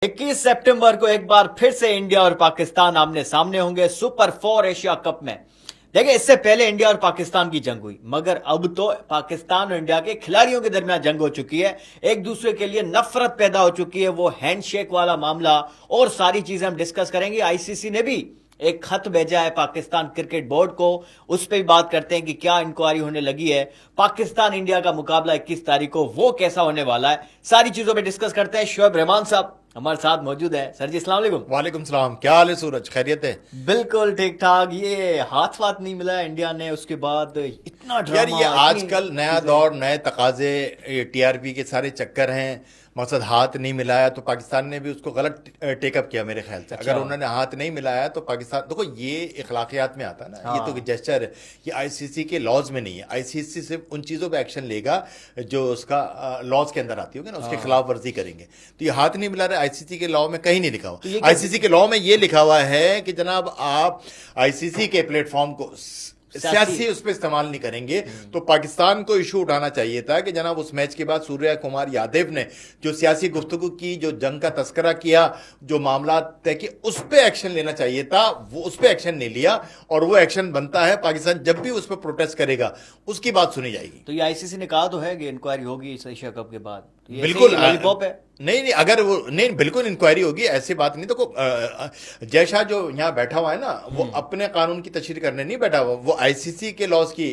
21 सितंबर को एक बार फिर से इंडिया और पाकिस्तान आमने सामने होंगे सुपर 4 एशिया कप में। देखिए, इससे पहले इंडिया और पाकिस्तान की जंग हुई, मगर अब तो पाकिस्तान और इंडिया के खिलाड़ियों के दरमियान जंग हो चुकी है। एक दूसरे के लिए नफरत पैदा हो चुकी है, वो हैंडशेक वाला मामला और सारी चीजें हम डिस्कस करेंगे। आईसीसी ने भी एक खत भेजा है पाकिस्तान क्रिकेट बोर्ड को, उस पर भी बात करते हैं कि क्या इंक्वायरी होने लगी है। पाकिस्तान इंडिया का मुकाबला 21 तारीख को वो कैसा होने वाला है, सारी चीजों पे डिस्कस करते हैं। शोएब रहमान साहब हमारे साथ मौजूद है। सर जी अस्सलाम वालेकुम। वालेकुम सलाम। क्या हाल है सूरज, खैरियत है? बिल्कुल ठीक ठाक। ये हाथ वाथ नहीं मिला इंडिया ने, उसके बाद इतना यार ड्रामा, ये आजकल नया दौर, नए तकाजे, टीआरपी के सारे चक्कर हैं। मकसद हाथ नहीं मिलाया तो पाकिस्तान ने भी उसको गलत टेकअप किया मेरे ख्याल से। अगर उन्होंने हाथ नहीं मिलाया तो पाकिस्तान, देखो ये इखलाकियात में आता है ना, ये तो जेस्चर है, ये आईसीसी के लॉज में नहीं है। आईसीसी सिर्फ उन चीज़ों पे एक्शन लेगा जो उसका लॉज के अंदर आती होगी ना, उसके खिलाफ वर्जी करेंगे। तो ये हाथ नहीं मिला रहा, आईसीसी के लॉ में कहीं नहीं लिखा हुआ। आईसीसी के लॉ में ये लिखा हुआ है कि जनाब आप आईसीसी के प्लेटफॉर्म को सियासी उस पर इस्तेमाल नहीं करेंगे। तो पाकिस्तान को इशू उठाना चाहिए था कि जनाब उस मैच के बाद सूर्या कुमार यादव ने जो सियासी गुफ्तगू की, जो जंग का तस्करा किया, जो मामला तय किए, उस पर एक्शन लेना चाहिए था। वो उस पर एक्शन नहीं लिया और वो एक्शन बनता है पाकिस्तान जब भी उस पर प्रोटेस्ट करेगा उसकी बात सुनी जाएगी। तो ये आईसीसी ने कहा तो है कि इंक्वायरी होगी इस एशिया कप के बाद। बिल्कुल लॉलीपॉप है। नहीं, अगर वो नहीं, बिल्कुल इंक्वायरी होगी, ऐसी बात नहीं। देखो जय शाह जो यहाँ बैठा हुआ है ना, वो अपने कानून की तशरीह करने नहीं बैठा हुआ, वो आईसीसी के लॉज की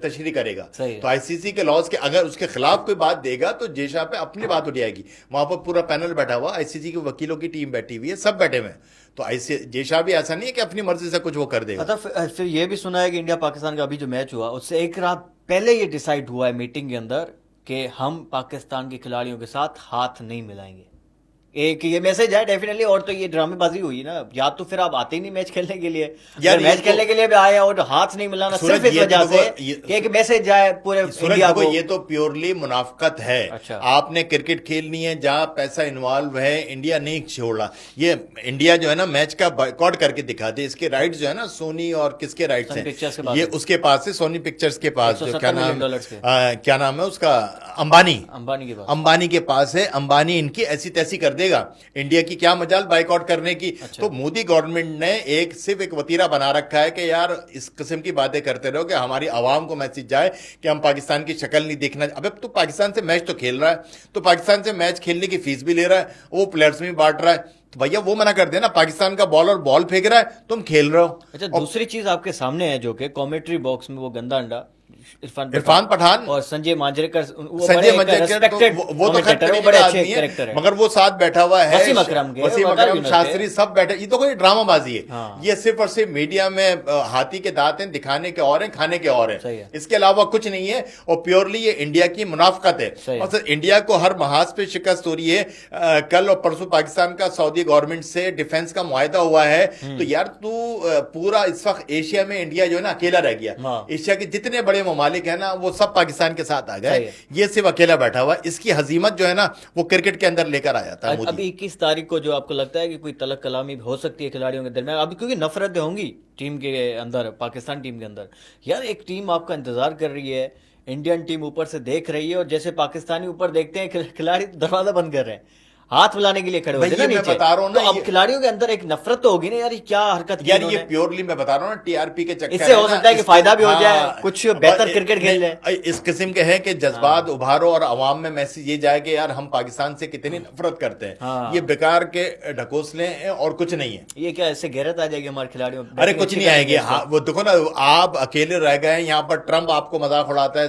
तशरीह करेगा। तो आईसीसी के लॉज के अगर उसके खिलाफ कोई बात देगा तो जय शाह पे अपनी बात उठ जाएगी। वहां पर पूरा पैनल बैठा हुआ, आईसीसी के वकीलों की टीम बैठी हुई है, सब बैठे हुए हैं। तो ऐसे जय शाह भी ऐसा नहीं है कि अपनी मर्जी से कुछ वो कर देगा। फिर ये भी सुना है कि इंडिया पाकिस्तान का अभी जो मैच हुआ उससे एक रात पहले ये डिसाइड हुआ है मीटिंग के अंदर कि हम पाकिस्तान के खिलाड़ियों के साथ हाथ नहीं मिलाएंगे। एक ये मैसेज है डेफिनेटली। और तो ये ड्रामेबाजी हुई ना, या तो फिर आप आते ही नहीं मैच खेलने के लिए, यार मैच खेलने के लिए भी आए और हाथ नहीं मिलाना सिर्फ इस वजह से कि एक मैसेज जाए पूरे इंडिया को। ये तो प्योरली मुनाफकत है। अच्छा। आपने क्रिकेट खेलनी है जहां पैसा इन्वॉल्व है, इंडिया नहीं छोड़ा। ये इंडिया जो है ना मैच का बॉयकॉट करके दिखा दे। इसके राइट्स जो है ना सोनी और किसके राइट्स हैं, ये उसके पास है, सोनी पिक्चर्स के पास, जो क्या नाम है उसका, अंबानी के पास है। अंबानी इनकी ऐसी तैसी कर देगा, इंडिया की क्या मजाल बाइकआउट करने की। अच्छा। तो मोदी गवर्नमेंट ने सिर्फ एक वतीरा बना रखा है कि यार इस किस्म की बातें करते रहो कि हमारी आवाम को मैसेज जाए कि हम पाकिस्तान की शक्ल नहीं देखना। अब तो पाकिस्तान से मैच तो खेल रहा है, तो पाकिस्तान से मैच खेलने की फीस भी ले रहा है, वो प्लेयर्स में बांट रहा है। तो भैया वो मना कर देना, पाकिस्तान का बॉलर बॉल फेंक रहा है, तुम खेल रहे हो। अच्छा, दूसरी चीज आपके सामने है जो कि कॉमेंट्री बॉक्स में वो गंदा अंडा इरफान पठान और संजय मांजरेकर, वो तो तो बड़े अच्छे कैरेक्टर है, मगर वो साथ बैठा हुआ है वसीम अकरम शास्त्री, सब बैठे। ये तो कोई ड्रामाबाजी है। हाँ। ये सिर्फ और सिर्फ मीडिया में हाथी के दांत हैं, दिखाने के और हैं, खाने के और हैं, इसके अलावा कुछ नहीं है। और प्योरली ये इंडिया की मुनाफकत है। और इंडिया को हर महाज पे शिकस्त हो रही है। कल और परसों पाकिस्तान का सऊदी गवर्नमेंट से डिफेंस का मुआहदा हुआ है। तो यार तू पूरा इस वक्त एशिया में इंडिया जो है ना अकेला रह गया। एशिया के जितने बड़े ममालिक है ना वो सब पाकिस्तान के साथ आ गए, ये सिर्फ अकेला बैठा हुआ। इसकी हजीमत जो है ना वो क्रिकेट के अंदर लेकर आया था। अभी 21 तारीख को जो आपको लगता है कि कोई तलक कलामी हो सकती है खिलाड़ियों के दरमियान, अभी क्योंकि नफरतें होंगी टीम के अंदर, पाकिस्तान टीम के अंदर। यार एक टीम आपका इंतजार कर रही है, इंडियन टीम ऊपर से देख रही है, और जैसे पाकिस्तानी ऊपर देखते हैं खिलाड़ी दरवाजा बंद कर रहे हैं, हाथ मिलाने के लिए खड़े होते हैं। मैं बता रहा हूं ना, तो अब खिलाड़ियों के अंदर एक नफरत तो होगी ना, यार क्या हरकत की। यार ये प्योरली मैं बता रहा हूं ना, टीआरपी के चक्कर इससे हो सकता है कि फायदा भी हो जाए, कुछ बेहतर क्रिकेट खेल जाए। इस किस्म के हैं कि जज्बात उभारो और अवाम में मैसेज ये जाए कि यार हम पाकिस्तान से कितनी नफरत करते हैं। ये बेकार के ढकोसले हैं और कुछ नहीं है। ये क्या इससे गैरत आ जाएगी हमारे खिलाड़ियों? अरे कुछ नहीं आएगी। वो देखो ना, आप अकेले रह गए, यहाँ पर ट्रम्प आपको मजाक उड़ाता है।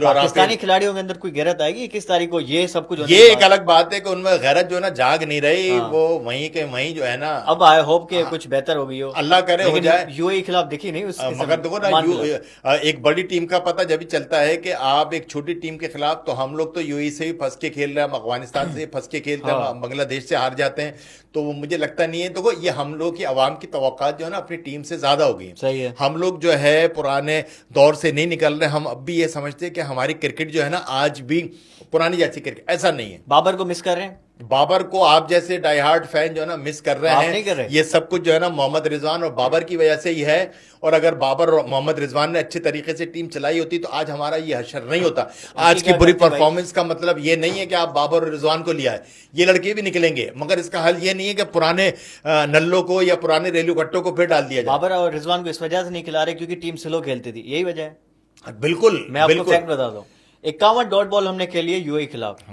पाकिस्तानी खिलाड़ियों के अंदर कोई गैरत आएगी 21 तारीख को? ये सब कुछ, ये एक अलग बात है कि उनमें गैरत जो है ना जाग नहीं रही। हाँ। वो वहीं के वहीं जो है ना, अब आई होप के कुछ बेहतर हो गई हो, अल्लाह करे हो जाए। यूएई खिलाफ देखी नहीं मगर देखो ना, एक बड़ी टीम का पता जब भी चलता है कि आप एक छोटी टीम के खिलाफ, तो हम लोग तो यूएई से भी फंस के खेल रहे हैं, अफगानिस्तान से फंस के खेलते हैं, बांग्लादेश से हार जाते हैं। तो मुझे लगता नहीं है। देखो ये हम लोग की आवाम की तवक्कात जो है ना अपनी टीम से ज्यादा हो गई। सही है। हम लोग जो है पुराने दौर से नहीं निकल रहे। हम अब भी ये समझते हैं कि हमारी क्रिकेट जो है ना आज भी पुरानी जैसी क्रिकेट, ऐसा नहीं है। बाबर को मिस कर रहे हैं बाबर को आप जैसे डाई हार्ड फैन जो है ना मिस कर रहे आप हैं। नहीं कर रहे। ये सब कुछ जो है ना मोहम्मद रिजवान और बाबर की वजह से ही है। और अगर बाबर और मोहम्मद रिजवान ने अच्छे तरीके से टीम चलाई होती तो आज हमारा ये हशर नहीं होता। आज की क्या बुरी गलती भाई? परफॉर्मेंस का मतलब ये नहीं है कि आप बाबर और रिजवान को लिया है, ये लड़के भी निकलेंगे, मगर इसका हल ये नहीं है कि पुराने नल्लों को या पुराने रेलू कट्टों को फिर डाल दिया जाए। बाबर और रिजवान को इस वजह से नहीं खिला रहे क्योंकि टीम स्लो खेलती थी, यही वजह है। बिल्कुल मैं आपको बिल्कुल। फैक्ट बता दूं, 51 डॉट बॉल हमने खेली है यूएई खिलाफ,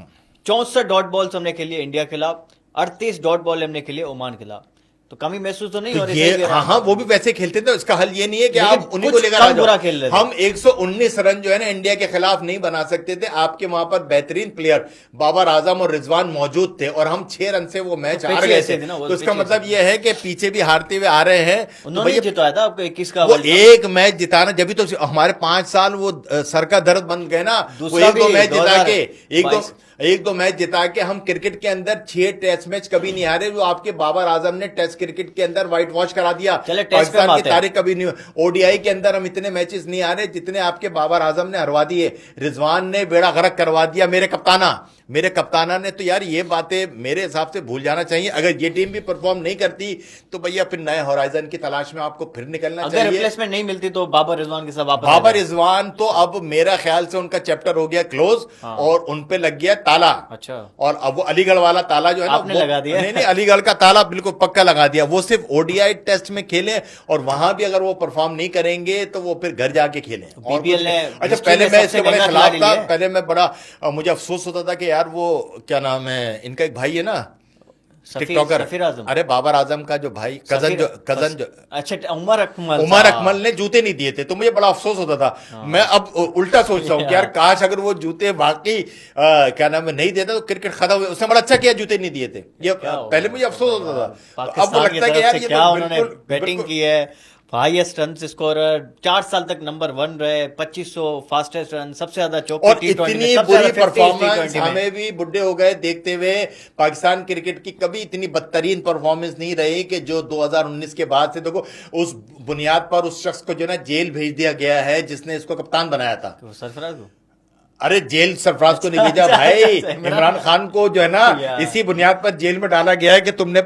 64 डॉट बॉल्स हमने खेली है इंडिया खिलाफ, 38 डॉट बॉल हमने खेली है ओमान खिलाफ। तो कमी महसूस तो नहीं हो तो रही? ये सही कह रहे हाँ हैं। हाँ वो भी वैसे खेलते थे। इसका हल ये नहीं है कि लेकिन आप उन्हीं को कुछ लेकर कम आ जाओ। बुरा खेल रहे थे। हम 119 रन जो है ना इंडिया के खिलाफ नहीं बना सकते थे। आपके वहां पर बेहतरीन प्लेयर बाबर आजम और रिजवान मौजूद थे और हम 6 रन से वो मैच तो हार पीछे गए ऐसे थे। थे ना, वो तो इसका पीछे मतलब ये है कि पीछे भी हारते हुए आ रहे हैं। तो उन्होंने भैया जितवाया था आपको 21 का वो वर्ल्ड कप। एक मैच जिताना, जब भी तो हमारे 5 साल वो सर का दर्द बन गए ना। वो दूसरा एक दो भी मैच जिता के 2022 एक दो मैच जिता के हम क्रिकेट के अंदर 6 टेस्ट मैच कभी नहीं हारे। जो आपके बाबर आजम ने टेस्ट क्रिकेट के अंदर व्हाइट वॉश करा दिया। चले टेस्ट पे पाकिस्तान की आते हैं। तारीख कभी नहीं। ओडीआई के अंदर हम इतने मैचेस नहीं हारे जितने आपके बाबर आजम ने हरवा दिए। रिजवान ने बेड़ा गर्क करवा दिया मेरे कप्ताना ने। तो यार ये बातें मेरे हिसाब से भूल जाना चाहिए। अगर ये टीम भी परफॉर्म नहीं करती तो भैया फिर नए होराइजन की तलाश में आपको फिर निकलना अगर चाहिए। रिप्लेसमेंट नहीं मिलती तो बाबर रिजवान के साथ वापस आ बाबर जाए। रिजवान तो अब मेरा ख्याल से उनका चैप्टर हो गया क्लोज। हाँ। और उन पे लग गया ताला। अच्छा। और अब वो अलीगढ़ वाला ताला जो है ना आपने वो लगा दिया? नहीं अलीगढ़ का ताला बिल्कुल पक्का लगा दिया। वो सिर्फ ओडीआई टेस्ट में खेले और वहां भी अगर वो परफॉर्म नहीं करेंगे तो वो फिर घर जाके खेलें। और BPL ने अच्छा history पहले में मैं सबसे इसके बड़े महंगा खिलाफ खिलाड़ी था। लिया है। पहले मैं बड़ा मुझे अफसोस होता था कि यार वो क्या नाम है इनका, एक भाई है ना टिकटॉकर, सफीर आजम। अरे बाबर आजम का जो भाई कजन जो अच्छा उमर अकमल उमर साहब। अकमल ने जूते नहीं दिए थे तो मुझे बड़ा अफसोस होता था। मैं अब उल्टा सोचता हूँ कि यार काश अगर वो जूते वाकई क्या नाम है नहीं देता तो क्रिकेट खत्म हुआ। उसने बड़ा अच्छा किया जूते नहीं दिए थे। ये पहले मुझे अफसोस होता था। तो अब वो पाकिस्तान की लगता है कि तरफ यार से ये क्या तो उन्होंने बैटिंग बिल्कुल की है। हाईएस्ट रन स्कोरर, 4 साल तक नंबर 1 रहे, 2500 फास्टेस्ट रन, सबसे ज्यादा चौके और T20 में, इतनी सबसे बुरी ज्यादा 50 परफॉर्मेंस T20 में। हमें भी बुढ़े हो गए देखते हुए। पाकिस्तान क्रिकेट की कभी इतनी बदतरीन परफॉर्मेंस नहीं रही कि जो 2019 के बाद से देखो उस बुनियाद पर उस शख्स को जो ना जेल भेज दिया गया है जिसने इसको कप्तान बनाया था। तो सरफराज को अरे जेल सरफराज को नहीं भेजा अच्छा, भाई, अच्छा, इमरान खान को जो है ना यार। इसी बुनियाद पर जेल में डाला गया है कि तुमने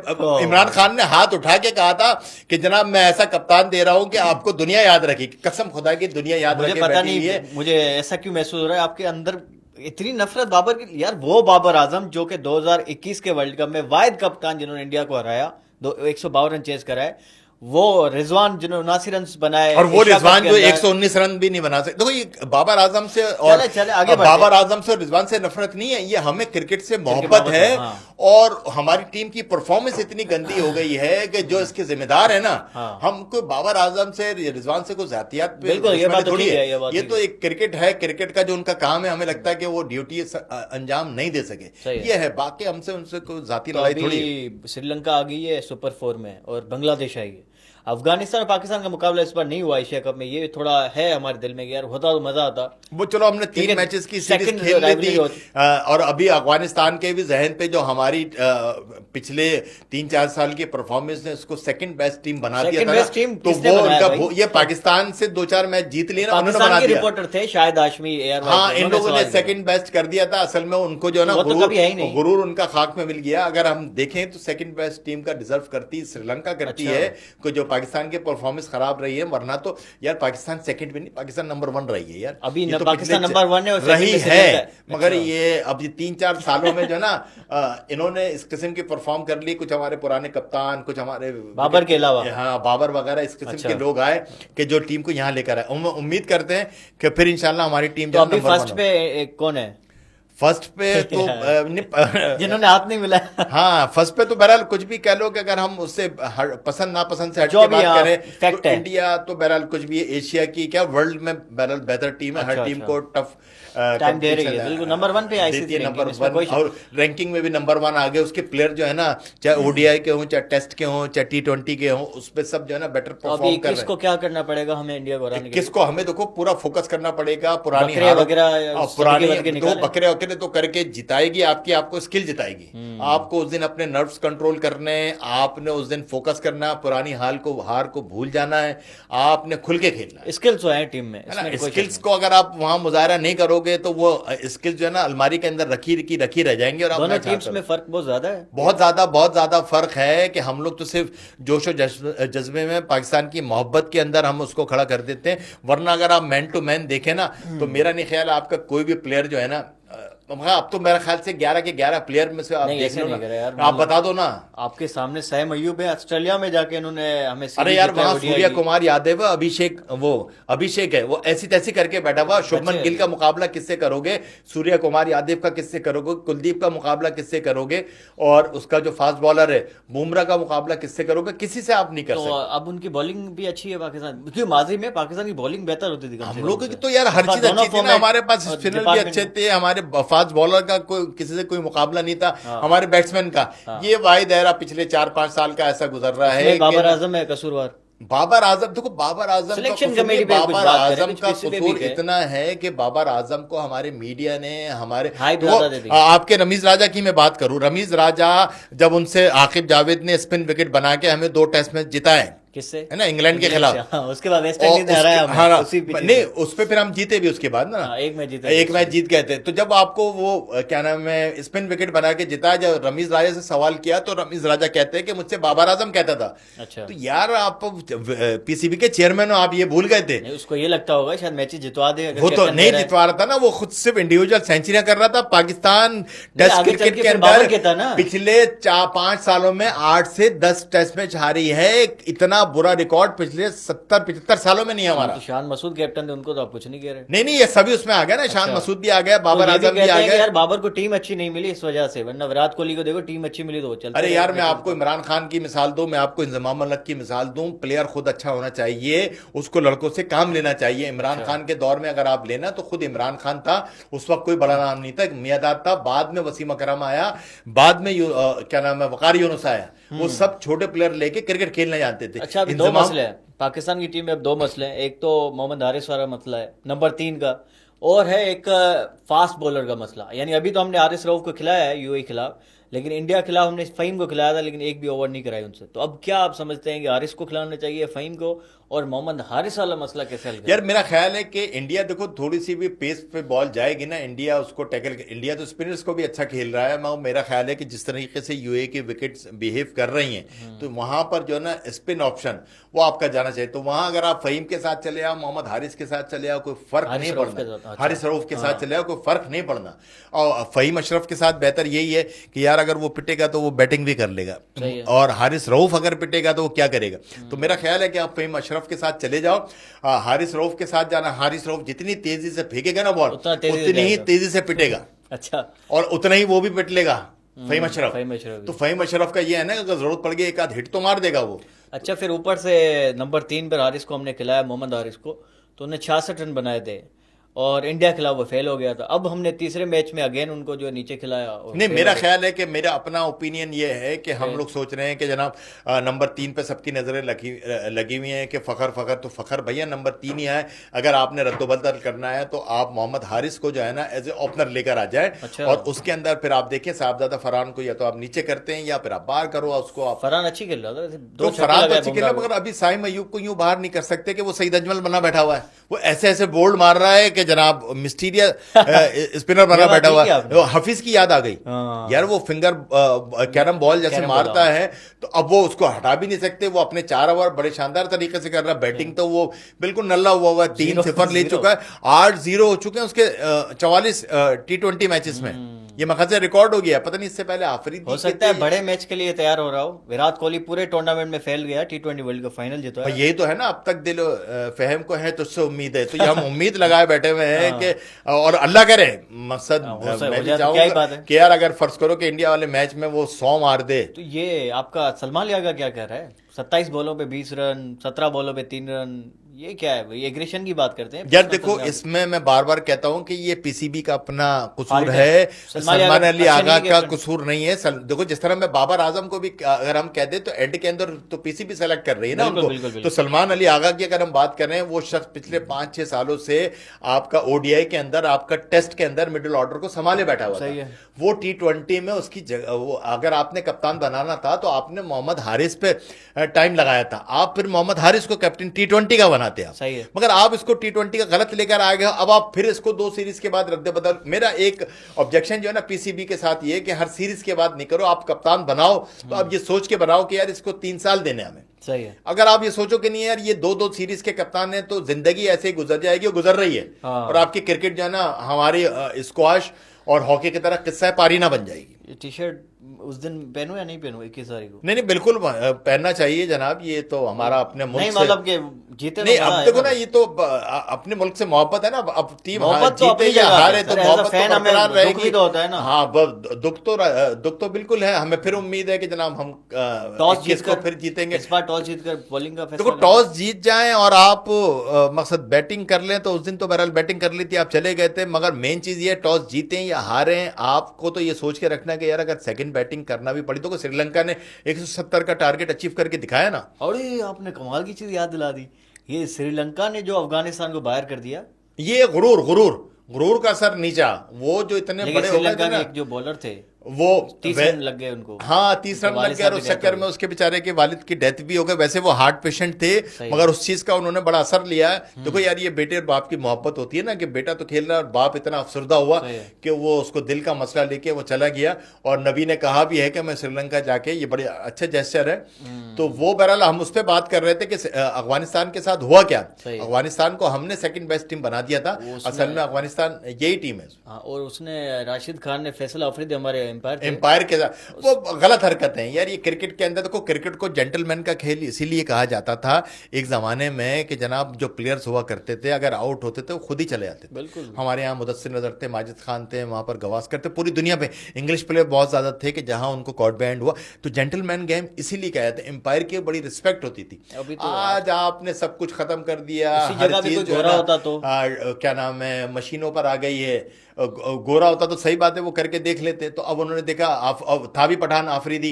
इमरान खान ने हाथ उठा के कहा था कि जनाब मैं ऐसा कप्तान दे रहा हूं कि आपको दुनिया याद रखेगी। कसम खुदा की दुनिया याद मुझे रखे पता बैठी नहीं हुई है। मुझे ऐसा क्यों महसूस हो रहा है आपके अंदर इतनी नफरत बाबर की। यार वो बाबर आजम जो कि 2021 के वर्ल्ड कप में वाहिद कप्तान जिन्होंने इंडिया को हराया, 152 रन चेज कराए, वो रिजवान जिन्होंने 79 रन बनाए, और वो एशिया कप रिजवान के जो अंदर। 119 रन भी नहीं बना सकते। देखो ये बाबर आजम से और चले आगे बढ़ते। बाबर आजम से और रिजवान से नफरत नहीं है, ये हमें क्रिकेट से मोहब्बत है। हाँ। और हमारी टीम की परफॉर्मेंस इतनी गंदी हो गई है कि जो इसके जिम्मेदार है ना, हाँ। हमको बाबर आजम से रिजवान से कोई जातियात पे बिल्कुल, ये बात तो थोड़ी ठीक है, है। ये बात ये ठीक तो है। एक क्रिकेट है, क्रिकेट का जो उनका काम है हमें लगता है कि वो ड्यूटी अंजाम नहीं दे सके। सही है। ये है, बाकी हमसे उनसे कोई जाती तो लड़ाई थोड़ी है। अभी श्रीलंका आ गई है सुपर 4 में और बांग्लादेश आई है। अफगानिस्तान और पाकिस्तान का मुकाबला इस बार नहीं हुआ एशिया कप में, ये थोड़ा है हमारे दिल में कि यार होता तो मजा आता। वो चलो हमने 3 लेकिन मैचेस की सीरीज second खेल ली rivalry थी। होती। और अभी अफगानिस्तान के भी जहन पे जो हमारी पिछले 3-4 साल की परफॉर्मेंस ने उसको सेकंड बेस्ट टीम बना दिया Second था ना। best team तो किसने वो बनाया उनका भाई? ये पाकिस्तान से 2-4 मैच जीत लिए ना, उन्होंने बना पाकिस्तान के दिया। रिपोर्टर थे शायद हाशमी एयर हाँ, इन लोगों ने सेकंड बेस्ट कर दिया था। असल में उनको जो है ना वो तो कभी है ही नहीं। गुरूर उनका खाक में मिल गया। अगर हम देखें तो सेकंड बेस्ट टीम का डिजर्व करती श्रीलंका करती अच्छा। है कि जो पाकिस्तान की परफॉर्मेंस खराब रही है। वरना तो यार पाकिस्तान सेकंड में नहीं, पाकिस्तान नंबर 1 रही है यार। अभी ये तो पाकिस्तान पिछले नंबर 1 है और second रही में है। श्रीलंका है। मगर अच्छा। ये अब ये 3-4 सालों में जो है ना इन्होंने इस किस्म की परफॉर्म कर ली। कुछ हमारे पुराने कप्तान, कुछ हमारे बाबर के अलावा। हाँ बाबर वगैरह इस किस्म अच्छा। के लोग आए कि जो टीम को यहाँ लेकर आए। उम्मीद करते हैं कि फिर इंशाल्लाह हमारी टीम तो जो अभी नंबर 1 फर्स्ट पे कौन है फर्स्ट पे तो जिन्होंने हाथ नहीं मिलाया? हाँ फर्स्ट पे तो बहरहाल कुछ भी कह लो कि अगर हम उससे पसंद नापसंद से हट जो के भी बात हाँ, करें fact तो है। इंडिया तो बहरहाल कुछ भी एशिया की क्या वर्ल्ड में बहरहाल बेहतर टीम है। हर अच्छा, टीम अच्छा। को टफ टाइम दे रही है, बिल्कुल नंबर 1 पे आईसीसी नंबर रैंकिंग, इसमें 1 कोई और रैंकिंग में भी नंबर 1 आ गए। उसके प्लेयर जो है ना चाहे ओडीआई के हों, चाहे टेस्ट के हों, चाहे T20 के हों, उस पे सब जो है ना बेटर तो अभी परफॉर्म कर रहे किसको क्या करना पड़ेगा हमें इंडिया को हराने हैं। के लिए? किसको हमें देखो पूरा फोकस करना पड़ेगा। पुरानी बकरे हारों- वगैरह और सभी पुरानी के बदले दो निकालें। बकरे करे तो करके जिताएगी, आपकी आपको स्किल जिताएगी। आपको उस दिन अपने नर्व्स कंट्रोल करने हैं, आपने उस दिन फोकस करना है, पुरानी हार को भूल जाना है, आपने खुल के खेलना है। स्किल्स है टीम में, है ना? इसमें कोई स्किल्स को अगर आप वहां मुजाहरा नहीं करोगे तो वो स्किल्स जो है ना अलमारी के अंदर रखी रह जाएंगी। और आप दोनों मैच टीम्स हार में फर्क बहुत ज्यादा है। बहुत ज्यादा फर्क है कि हम लोग तो सिर्फ जोश और जज्बे में पाकिस्तान की मोहब्बत के अंदर हम उसको खड़ा कर देते हैं, वरना अगर आप मैन टू मैन देखें ना तो मेरा नहीं ख्याल आपका कोई भी प्लेयर जो है ना, अब तो मेरा ख्याल से 11 के 11 प्लेयर में से आप नहीं, देख ऐसे लो नहीं ना, करे यार, आप बता दो ना। आपके सामने सैम अय्यूब है, ऑस्ट्रेलिया में जाके इन्होंने हमें अरे यार वहां सूर्य कुमार यादव, अभिषेक है, वो ऐसी तैसी करके बैठा हुआ। शुभमन गिल का मुकाबला किससे करोगे? सूर्य कुमार यादव का किससे करोगे? कुलदीप का मुकाबला किससे करोगे? और उसका जो फास्ट बॉलर है बुमराह का मुकाबला किससे करोगे? किसी से आप नहीं कर तो सकते। अब उनकी बॉलिंग भी अच्छी है पाकिस्तान, क्योंकि माजी में पाकिस्तान की बॉलिंग बेहतर होती थी। हम लोगों की तो यार हर चीज अच्छी थी ना, हमारे पास स्पिनर भी अच्छे थे, हमारे फास्ट बॉलर का किसी से कोई मुकाबला नहीं था, हमारे बैट्समैन का। ये वाहिद एरा पिछले 4-5 साल का ऐसा गुजर रहा है। बाबर आजम है कसूरवार। बाबर आजम, देखो बाबर आजम सिलेक्शन कमेटी पे कुछ बाबर बात करें, आजम कुछ का किसी पे कसूर भी कहे। इतना है कि बाबर आजम को हमारे मीडिया ने हाइप ज्यादा दे दी। आपके रमीज राजा की मैं बात करूं, रमीज राजा जब उनसे आकिब जावेद ने स्पिन विकेट बना के हमें 2 टेस्ट मैच जिताए, किससे? है ना, इंग्लैंड के खिलाफ। उसके बाद वेस्ट इंडीज ने हराया हमें, हाँ, उसी पिच नहीं पे। उस पे फिर हम जीते भी उसके बाद ना, एक मैच जीत गए थे। तो जब आपको वो क्या नाम है स्पिन विकेट बना के जिताया, जब रमीज राजा से सवाल किया तो रमीज राजा कहते हैं कि मुझसे बाबर आजम कहता था। अच्छा, तो यार आप पीसीबी के चेयरमैन हो, आप ये भूल गए थे। उसको ये लगता होगा शायद मैच जितवा दे। वो तो नहीं जितवा रहा था ना, वो खुद सिर्फ इंडिविजुअल सेंचुरियां कर रहा था। पाकिस्तान टेस्ट क्रिकेट के अंदर पिछले 4-5 सालों में 8 से 10 टेस्ट मैच हारी है। इतना बुरा रिकॉर्ड पिछले 70-75 सालों में नहीं है हमारा। तो शान मसूद कैप्टन थे, उनको तो आप कुछ नहीं कह रहे। नहीं, ये सभी उसमें आ गया ना, शान मसूद भी आ गया, बाबर आजम भी आ गया। यार बाबर को टीम अच्छी नहीं मिली इस वजह से, वरना विराट कोहली को देखो टीम अच्छी मिली तो वो चलते। अरे यार मैं आपको इमरान खान की मिसाल दूं, मैं आपको इंजमाम मलिक की मिसाल दूं। प्लेयर खुद अच्छा होना चाहिए, उसको लड़कों से काम लेना चाहिए। इमरान खान के दौर में अगर आप लेना तो खुद इमरान खान था, उस वक्त कोई बड़ा नाम नहीं था, मियादाद था, बाद में वसीम अकरम आया, बाद में क्या नाम है वकार यूनुस आया। वो सब छोटे प्लेयर लेके क्रिकेट खेलना जानते थे। अच्छा, अभी 2 मसले हैं पाकिस्तान की टीम में, अब 2 मसले हैं। एक तो मोहम्मद हारिस वाला मसला है नंबर 3 का, और है एक फास्ट बॉलर का मसला। यानी अभी तो हमने हारिस रऊफ को खिलाया है यूएई खिलाफ, लेकिन इंडिया के खिलाफ हमने फहीम को खिलाया था, लेकिन एक भी ओवर नहीं कराई उनसे। तो अब क्या आप समझते हैं कि हारिस को खिलाना चाहिए, फहीम को, और मोहम्मद हारिस वाला मसला कैसे हल करें? यार मेरा ख्याल है कि इंडिया देखो थोड़ी सी भी पेस पे बॉल जाएगी ना, इंडिया उसको टैकल, इंडिया तो स्पिनर्स को भी अच्छा खेल रहा है। मेरा ख्याल है कि जिस तरीके से यूए की विकेट्स बिहेव कर रही हैं, तो वहां पर जो है ना स्पिन ऑप्शन वो आपका जाना चाहिए। तो वहां अगर आप फहीम के साथ चले आओ, मोहम्मद हारिस के साथ चले आओ, कोई फर्क नहीं पड़ना। हारिस रऊफ के साथ चले आओ, कोई फर्क नहीं पड़ना। और फहीम अशरफ के साथ बेहतर यही है कि यार अगर वो पिटेगा तो वो बैटिंग भी कर लेगा, और हारिस रऊफ अगर पिटेगा तो वो क्या करेगा। तो मेरा ख्याल है कि आप फहीम अशरफ के साथ चले जाओ, हारिस रऊफ के साथ जाना। हारिस रऊफ जितनी तेजी से फेंकेगा ना बॉल, उतनी ही तेजी से पिटेगा। अच्छा, और उतना ही वो भी पिट लेगा फहीम अशरफ। भी। तो फहीम अशरफ का ये है ना, अगर जरूरत पड़ गई एक आध हिट तो मार देगा वो। अच्छा, फिर ऊपर से नंबर 3 पर हारिस को हमने खिलाया, मोहम्मद हारिस को, तो उन्हें 66 रन बनाए थे, और इंडिया के खिलाफ वो फेल हो गया था। अब हमने तीसरे मैच में अगेन उनको जो नीचे खिलाया। नहीं, मेरा ख्याल है कि मेरा अपना ओपिनियन ये है कि हम लोग सोच रहे हैं कि जनाब नंबर 3 पे सबकी नजरें लगी हुई हैं कि फखर तो फखर भैया नंबर 3 ही है। अगर आपने रद्दोबदल करना है तो आप मोहम्मद हारिस को जो है ना एज ए ओपनर लेकर आ जाए। अच्छा। और उसके अंदर फिर आप देखिए साहबजादा फरहान को या तो आप नीचे करते हैं या फिर आप बाहर करो उसको। आप फरहान अच्छी खेल रहा था, तो फरहान तो अच्छी खेल रहा, मगर अभी साइम अयूब को यूं बाहर नहीं कर सकते कि वो सईद अजमल बना बैठा हुआ है। वो ऐसे ऐसे बोल्ड मार रहा है कि जनाब स्पिनर बना बैठा हुआ है। हफीज की याद आ गई यार, वो फिंगर कैरम बॉल जैसे मारता है, तो अब वो उसको हटा भी नहीं सकते। वो अपने 4 ओवर बड़े शानदार तरीके से कर रहा है। बैटिंग तो वो बिल्कुल नल्ला हुआ है, 3-0 ले चुका है, 8-0 हो चुके हैं उसके 44 T20 मैचेस में। ये मखसे रिकॉर्ड हो गया, पता नहीं इससे पहले आफरीदी हो सकता है बड़े मैच के लिए तैयार हो रहा हो। विराट कोहली पूरे टूर्नामेंट में फेल गया, T20 वर्ल्ड कप फाइनल जीता है। यही तो है ना, अब तक दिलो फहम को है तुझसे उम्मीद है, तो ये हम उम्मीद लगाए बैठे हुए हैं कि, और अल्लाह करे मकसद मैं भी चाहूंगा कि यार अगर फर्ज करो कि इंडिया वाले मैच में वो 100 मार दे। तो ये आपका सलमान लिया क्या कह रहा है? 27 बॉलों पे 20 रन, 17 बॉलों पे 3 रन, ये क्या है भाई, एग्रेशन की बात करते हैं। यार देखो, इसमें मैं बार बार कहता हूं कि ये पीसीबी का अपना कसूर फाल्ट है, सलमान सलमान अली अच्छा आगा नहीं का कैप्टन। कसूर नहीं है। देखो, जिस तरह मैं बाबर आजम को भी अगर हम कह दे तो एंड के अंदर तो पीसीबी सेलेक्ट कर रही है ना बिल्कुल, उनको। बिल्कुल, तो बिल्कुल। सलमान अली आगा की अगर हम बात कर रहे हैं, वो शख्स पिछले 5-6 सालों से आपका ओडीआई के अंदर, आपका टेस्ट के अंदर मिडिल ऑर्डर को संभाले बैठा हुआ सही था। है। वो T20 में उसकी जगह, वो अगर आपने कप्तान बनाना था तो आपने मोहम्मद हारिस पे टाइम लगाया था। आप फिर मोहम्मद हारिस को कैप्टन T20 का बनाते आप, सही है। मगर आप इसको T20 का गलत लेकर आ गए हो। अब आप फिर इसको 2 सीरीज के बाद रद्द बदल। मेरा एक ऑब्जेक्शन जो है ना पीसीबी के साथ ये कि हर सीरीज के बाद नहीं करो, आप कप्तान बनाओ तो अब ये सोच के बनाओ कि यार इसको 3 साल देने हमें। सही है। अगर आप ये सोचो कि नहीं यार ये 2-2 सीरीज के कप्तान है तो जिंदगी ऐसे ही गुजर जाएगी, और गुजर रही है। हाँ। और आपकी क्रिकेट जो है ना हमारी स्क्वाश और हॉकी की तरह किस्सा पारी ना बन जाएगी। ये टी शर्ट उस दिन पहनूं या नहीं पहनूं 21 तारीख को? नहीं नहीं, बिल्कुल पहनना चाहिए जनाब, ये तो हमारा अपने मुल्क नहीं से मतलब कि जीते नहीं। तो अब मजा देखो आएगा। ना, ये तो अपने मुल्क से मोहब्बत है ना। अब टीम मोहब्बत तो जीते अपनी या जगह हारे है, तो सर, as a मोहब्बत fan तो हमें बरकरार दुख रहेगी। भी तो होता है ना। हाँ, दुख तो बिल्कुल है हमें। फिर उम्मीद है कि जनाब हम टॉस 21 को जीतकर फिर जीतेंगे। इस बार टॉस जीतकर बॉलिंग का देखो, फैसला टॉस जीत जाएं और आप मकसद बैटिंग कर लें, तो उस दिन तो बहरहाल बैटिंग कर ली थी, आप चले गए थे। मगर मेन चीज ये, टॉस जीतें या हारें, आपको तो ये सोच के रखना कि यार अगर सेकंड बैटिंग करना भी पड़ी तो श्रीलंका ने 170 का टारगेट अचीव करके दिखाया ना। अरे आपने कमाल की चीज याद दिला दी, ये श्रीलंका ने जो अफगानिस्तान को बाहर कर दिया। ये गुरूर का सर नीचा, वो जो इतने लेकिन बड़े हो गए श्रीलंका थे के ना, एक जो बॉलर थे वो 30 वे- रन लग गए उनको। हाँ, 30 रन उनके लग वालिद गया और साहब उस की death चक्कर हो में गई। उसके बेचारे के वालिद की डेथ भी हो गई। वैसे वो हार्ट पेशेंट थे, सही। मगर उस चीज का उन्होंने बड़ा असर लिया है। देखो यार, ये बेटे और बाप की मोहब्बत होती है ना, कि बेटा तो खेल रहा है और बाप इतना अफसरदा हुआ सही है। कि वो उसको दिल का मसला लेके वो चला गया। और नबी ने कहा भी है कि मैं श्रीलंका जाके, ये बड़े अच्छे जेस्चर है। तो वो बहरहाल हम उस पर बात कर रहे थे कि अफगानिस्तान के साथ हुआ क्या। सही है। अफगानिस्तान को हमने सेकंड बेस्ट टीम बना दिया था, असल में अफगानिस्तान यही टीम है। हाँ, और उसने राशिद खान ने फैसल अफरीदी हमारे एम्पायर के साथ वो गलत हरकत है यार। ये क्रिकेट के अंदर देखो, क्रिकेट को जेंटलमैन का खेल इसीलिए कहा जाता था एक जमाने में कि जनाब जो प्लेयर्स हुआ करते थे अगर आउट होते थे वो खुद ही चले जाते थे। बिल्कुल। हमारे यहाँ मुदस्सिर नजर थे, माजिद खान थे, वहां पर गवास्कर थे, पूरी दुनिया पे इंग्लिश प्लेयर बहुत ज्यादा थे कि जहां उनको कॉर्ड बैंड हुआ। तो जेंटलमैन गेम इसीलिए कहा जाता है। एम्पायर की बड़ी रिस्पेक्ट होती थी। अभी तो आज आपने सब कुछ खत्म कर दिया। उसी हर जगह भी चीज कोई जो है गोरा ना, होता तो। क्या नाम है, मशीनों पर आ गई है। गोरा होता तो सही बात है, वो करके देख लेते। तो अब उन्होंने देखा था भी पठान आफरीदी,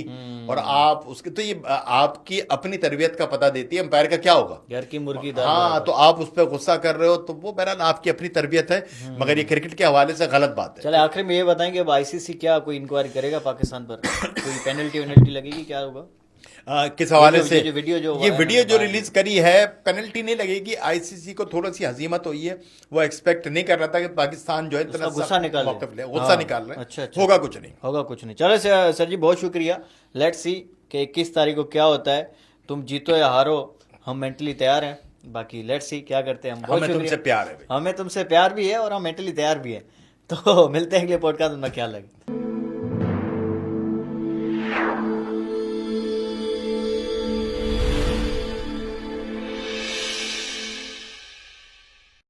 और आप उसके, तो ये आपकी अपनी तरबियत का पता देती है एम्पायर का क्या होगा। घर की मुर्गी दाल हाँ, बराबर। तो आप उस पर गुस्सा कर रहे हो तो वो बहरहाल आपकी अपनी तरबियत है, मगर ये क्रिकेट के हवाले से गलत बात है। चले आखिर में ये बताएंगे, अब आईसीसी क्या कोई इंक्वायरी करेगा पाकिस्तान पर? कोई पेनल्टी लगेगी, क्या होगा? किस हवाले ये से जो वीडियो जो ये है वीडियो जो बाहर रिलीज करी है, पेनल्टी नहीं लगेगी। आईसीसी को थोड़ी सी हजीमत हुई है, वो एक्सपेक्ट नहीं कर रहा था कि पाकिस्तान जो है इतना उसका गुस्सा निकाल ले। मौक़िफ़ ले। गुस्सा हाँ, निकाल रहे हैं। अच्छा, अच्छा। होगा कुछ नहीं। होगा कुछ नहीं। चलो सर जी, बहुत शुक्रिया। लेट्स सी कि 21 तारीख को क्या होता है। तुम जीतो या हारो, हम मेंटली तैयार हैं। बाकी लेट्स सी क्या करते हैं हम। बहुत हमें तुमसे शुक्रिया। प्यार है भाई। हमें तुमसे प्यार भी है और हम मेंटली तैयार भी हैं। तो मिलते हैं अगले पॉडकास्ट में। क्या लगे।